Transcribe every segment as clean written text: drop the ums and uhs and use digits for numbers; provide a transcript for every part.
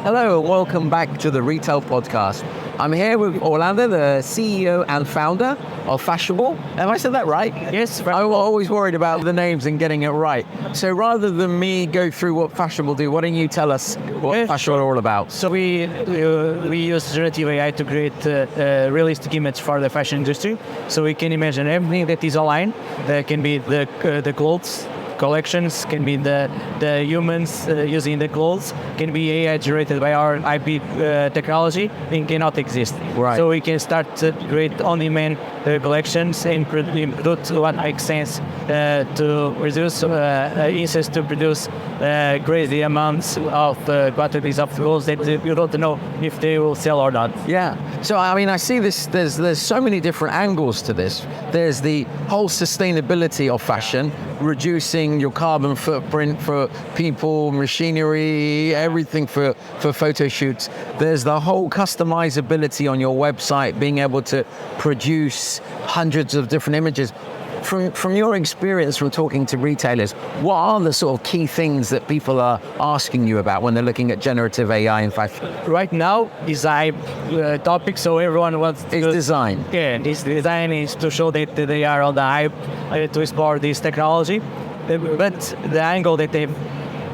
Hello, and welcome back to the Retail Podcast. I'm here with Orlando, the CEO and founder of Fashable. Have I said that right? Yes. I'm always worried about the names and getting it right. So rather than me go through what Fashable do, why don't you tell us what Fashable are all about? So we use generative AI to create a realistic image for the fashion industry. So we can imagine everything that is online. That can be the clothes collections, can be the humans using the clothes, can be AI generated by our IP technology, and cannot exist. Right. So we can start to create on-demand collections and produce what makes sense to reduce instead to produce crazy amounts of quantities of clothes that you don't know if they will sell or not. Yeah. So I mean, I see this. There's so many different angles to this. There's the whole sustainability of fashion, reducing your carbon footprint for people, machinery, everything for photo shoots. There's the whole customizability on your website, being able to produce hundreds of different images. From your experience from talking to retailers, what are the sort of key things that people are asking you about when they're looking at generative AI in fashion? Right now, design topic, so everyone wants to... It's design. Yeah, this design is to show that they are on the hype to explore this technology. But the angle that they're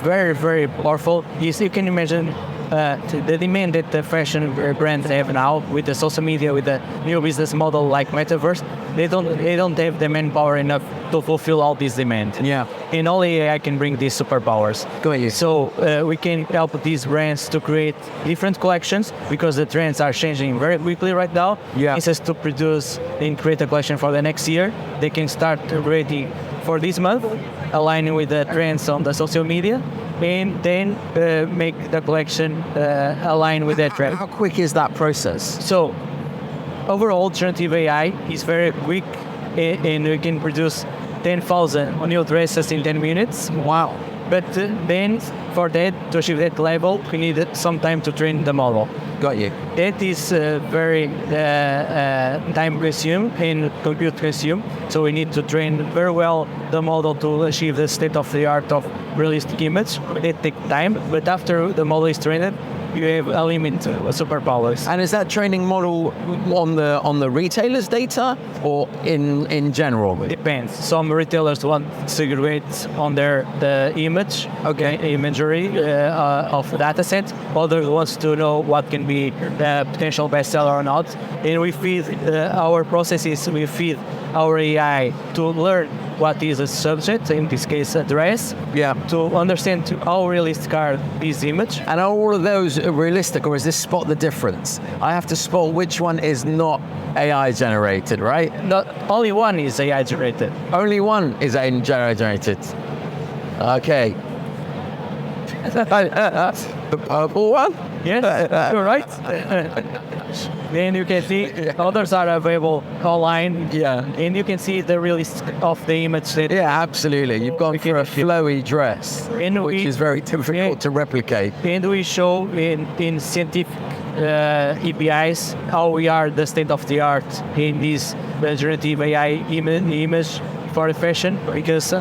very, very powerful is you can imagine the demand that the fashion brands have now with the social media, with the new business model like metaverse. They don't have the manpower enough to fulfill all this demand. Yeah. And only AI can bring these superpowers. Go ahead. So we can help these brands to create different collections because the trends are changing very quickly right now. Yeah. Instead to produce and create a collection for the next year, they can start creating for this month, aligning with the trends on the social media, and then make the collection align with that trend. How quick is that process? So overall, generative AI is very quick, and we can produce 10,000 new dresses in 10 minutes. Wow. But then for that, to achieve that level, we need some time to train the model. Got you. That is very time consumed and compute consumed. So we need to train very well the model to achieve the state of the art of realistic image. That takes time, but after the model is trained, you have a limit superpowers. And is that training model on the retailer's data or in general? Depends. Some retailers want to create on the image, imagery of the data set. Others wants to know what can be the potential bestseller or not. And we feed our processes. We feed our AI to learn what is a subject, in this case a dress, to understand how realistic are these images. And are all of those realistic, or is this spot the difference? I have to spot which one is not AI generated, right? Not only one is AI generated. Only one is AI generated. Okay. The purple one? Yes, you're right. Then you can see others are available online. Yeah. And you can see the realist of the image. Yeah, absolutely. You've gone for a flowy dress, which is very difficult to replicate. And we show in scientific APIs how we are the state of the art in this generative AI image for fashion, because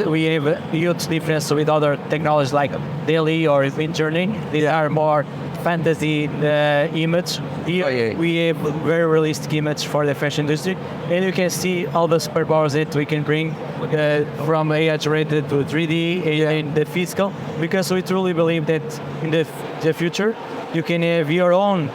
we have a huge difference with other technologies like Daily or Midjourney. These are more fantasy image. Here we have very realistic image for the fashion industry, and you can see all the superpowers that we can bring from AI generated to 3D and the physical, because we truly believe that in the future you can have your own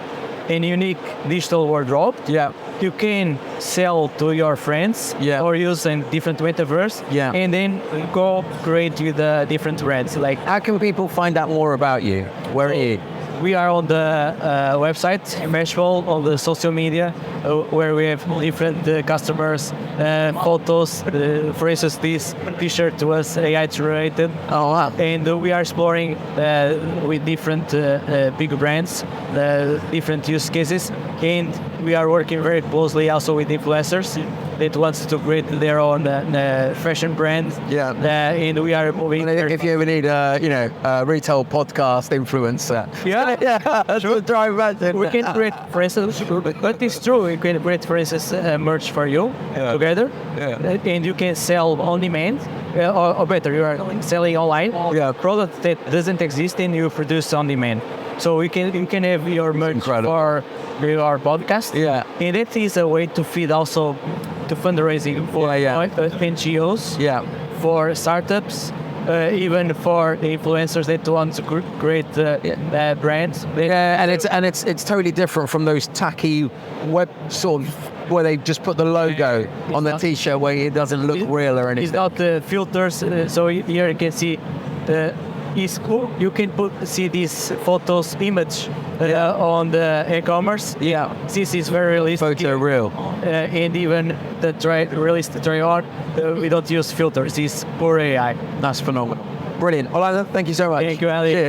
and unique digital wardrobe. Yeah. You can sell to your friends or use in different metaverse and then go create with the different brands. Like, how can people find out more about you? Where are you? We are on the website, Fashable, on the social media, where we have different customers, photos. For instance, this T-shirt was AI generated. Oh, wow. And we are exploring with different big brands, different use cases. And we are working very closely also with influencers that wants to create their own fashion brand. Yeah. And we are moving. If you ever need a retail podcast influencer. True. Drive back there. We can create, for instance, but it's true, we can create, for instance, merch for you together, and you can sell on demand, or better, you are selling online product that doesn't exist and you produce on demand. So you can have your merch incredible. for your podcast. Yeah. And it is a way to feed also to fundraising for NGOs, for startups, even for the influencers that want to create brands. And it's totally different from those tacky web sort of where they just put the logo on the t-shirt where it doesn't look real or anything. It's not the filters. So here you can see it's cool. You can see these photos image on the e-commerce. Yeah. This is very realistic. Photo real. And even the realistic try-on, we don't use filters. It's pure AI. That's phenomenal. Brilliant. Orlando, thank you so much. Thank you, Ali. Cheers.